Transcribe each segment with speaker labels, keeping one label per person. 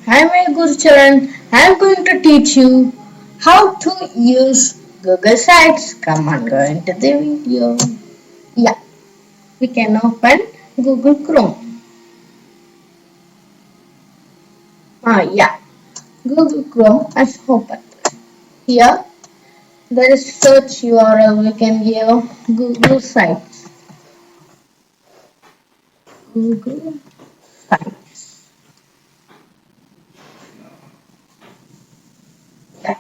Speaker 1: Hi, my Gurcharan. I'm going to teach you how to use Google Sites. Come on, go into the video. Yeah, we can open Google Chrome. Yeah, Google Chrome has opened. Here, there is search URL. We can give Google Sites. Google Sites. Yeah,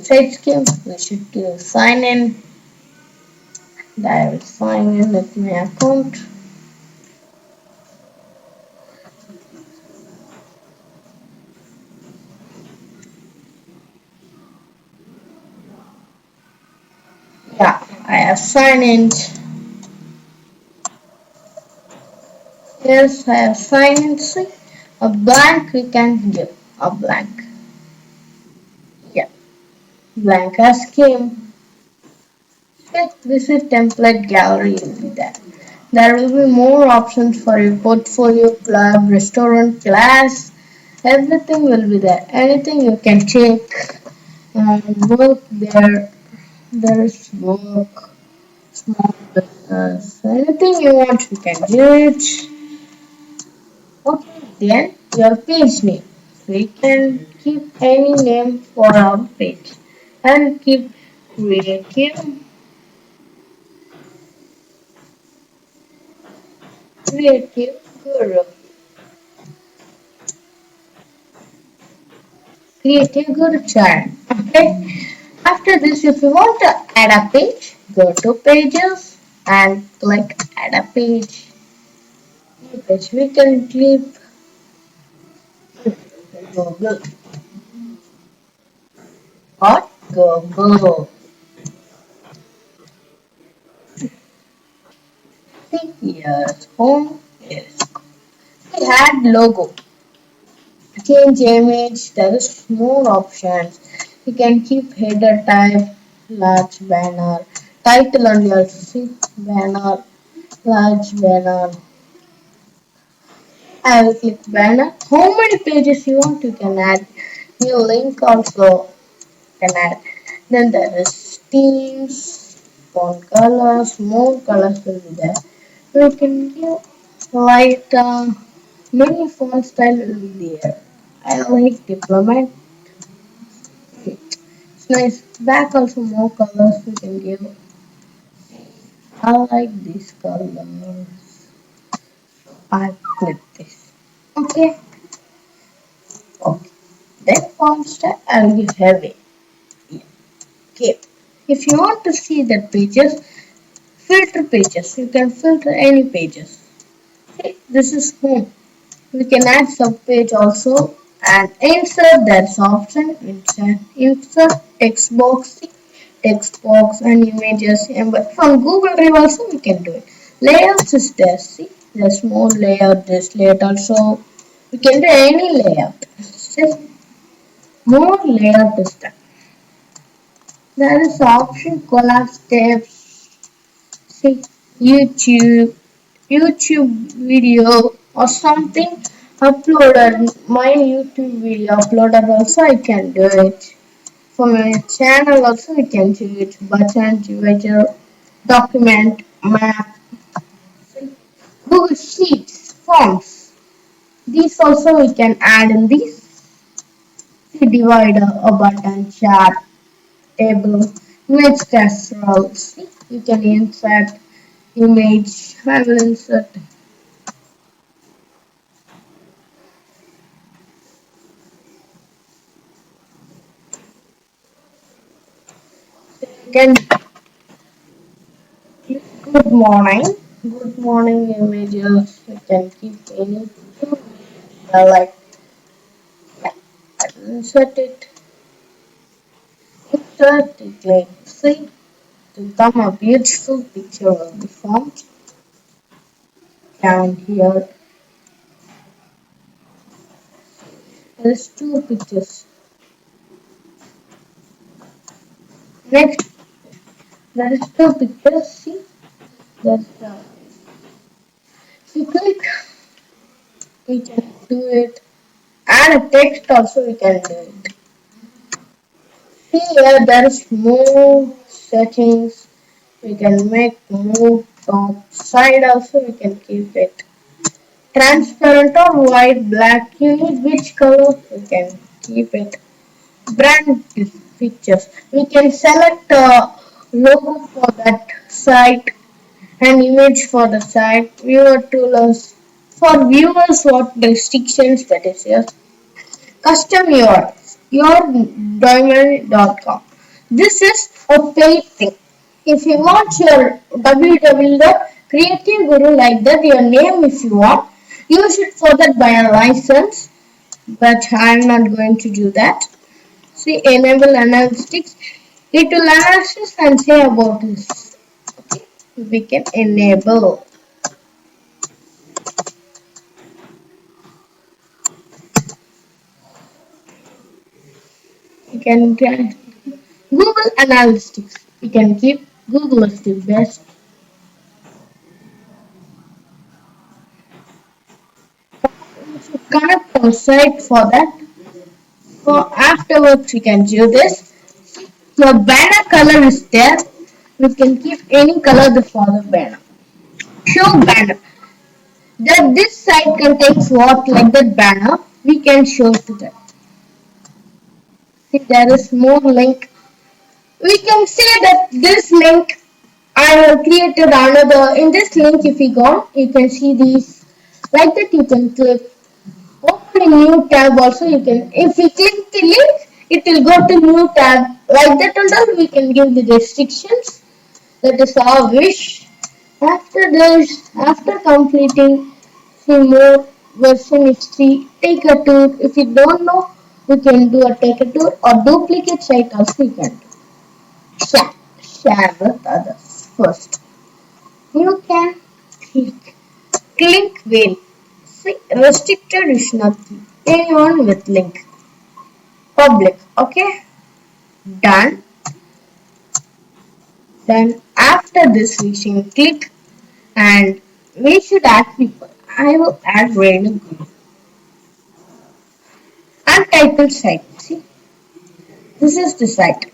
Speaker 1: sites give. We should give sign in. I will sign in with my account. Yeah, I have signed in. Yes, I have signed in. See, a blank we can give. A blank. Yeah, blank as came. Click visit template gallery will be there. There will be more options for your portfolio, club, restaurant, class. Everything will be there. Anything you can take and work there. There is work, small business. Anything you want, you can do it. Okay, then your page name. We can keep any name for our page. I'll keep creative guru. Creative guru child. Okay. After this, if you want to add a page, go to pages and click add a page. New page we can click Google or Google. See here's home. Yes. We add logo. Change image, there is more options. You can keep header type, large banner, title on your see banner, large banner. I will click banner. How many pages you want, you can add. New link also can add. Then there is themes, font colors, more colors will be there. We can give light, many font style will be there. I like diplomat. It's nice. Back also more colors we can give. I like these colors. I click this. Okay. Okay. Then font style I'll give heavy. Yeah. Okay. If you want to see the pages, filter pages. You can filter any pages. Okay. This is home. We can add sub page also and insert that's option insert text box and images but from Google Drive also we can do it. Layouts is there. See, there's more layout. This layout also we can do any layout. See, more layout is there. There is option collapse tabs. See, YouTube YouTube video or something uploaded my YouTube video uploaded also I can do it. For my channel also I can do it. Button, divider, document, map, Google Sheets, forms. These also we can add in this. See divider, a button, chart, table, image casserole. See, you can insert image. I will insert. You can good morning. Good morning images. You can keep any like that. Insert it. Insert it like see to become a beautiful picture will be formed down here. There's two pictures. Next, there is two pictures. See, there's if you click, we can do it. add a text also we can do it. See here there is more settings. We can make more top side also we can keep it. Transparent or white, black, you need which color we can keep it. Brand pictures. We can select a logo for that site, an image for the site, viewer toolers. For viewers what restrictions that is here. Custom yourdomain.com. This is a paid thing. If you want your www.creativeguru like that, your name if you want, you should for that buy a license, but I am not going to do that. See, enable analytics. It will analyze and say about this. Okay, we can enable. We can Google Analytics. We can keep Google as the best. We should connect our site for that. For afterwards, we can do this. The banner color is there. We can keep any color for the banner. Show banner. That this site contains what like that banner, we can show to them. See, there is more link. We can say that this link I have created another. In this link, if you go, you can see these. Like that, you can click. Open a new tab. Also, you can. If you click the link, it will go to new tab. Like that, and all we can give the restrictions. That is our wish. After this, after completing, see more version history. Take a tour. If you don't know, we can do a take a tour or duplicate site also we can do. Share with others first. You can click whale. See, restricted is nothing. Anyone with link. Public. Okay. Done. Then after this we should click and we should add people. I will add random group. Untitled site. See, this is the site.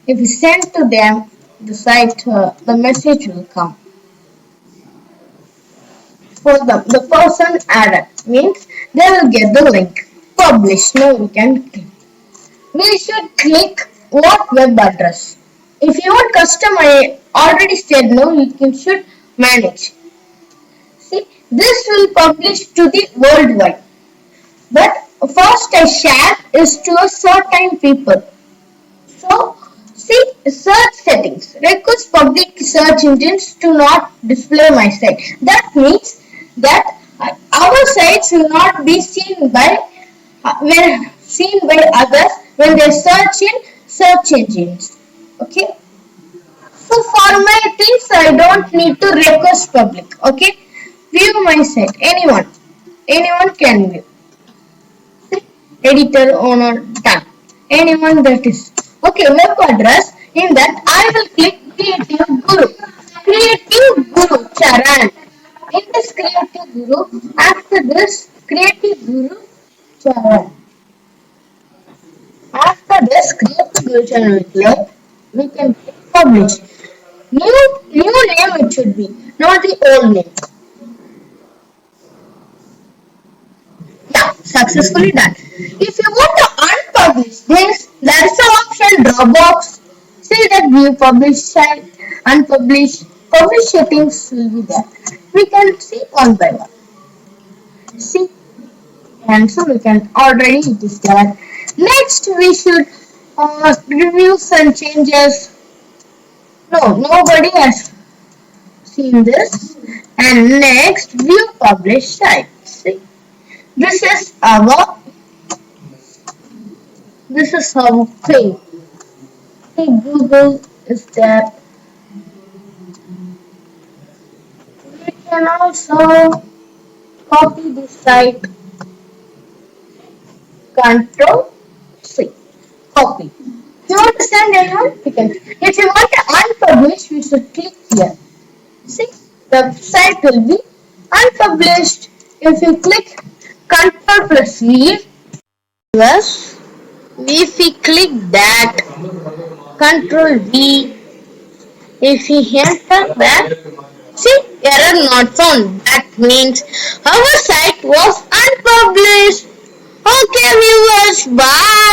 Speaker 1: If you send to them the site, the message will come. For them, the person added means they will get the link. Publish. Now we can click. We should click what web address. If you want custom, I already said no. You can should manage. See, this will publish to the worldwide. But first I share is to a certain people. So, see search settings. Request public search engines to not display my site. That means that our sites will not be seen by others when they search in search engines. Okay. So for my things I don't need to request public. Okay. View my site. Anyone can view. See? Editor owner done. Anyone that is. Okay, web address. In that I will click Creative Guru. Creative Guru Charan. In this Creative Guru, after this Creative Guru Charan. After this Creative Guru Charan we can click publish. New name it should be, not the old name. Yeah, successfully done. If you want to unpublish this, there is an option Dropbox. See that view publish site, unpublish, publish settings will be there. We can see one by one. See, and so we can already it is there. Next, we should review some changes. No, nobody has seen this. And next, view publish site. See, this is our thing. See, Google is there. We can also copy the site. Control C. Copy. If you want to send anyone, you can. If you want to unpublish, we should click here. See, the site will be unpublished. If you click Control plus V, Viewers, if we click that, Control V, if we enter that, see, error not found. That means our site was unpublished. Okay, viewers, bye.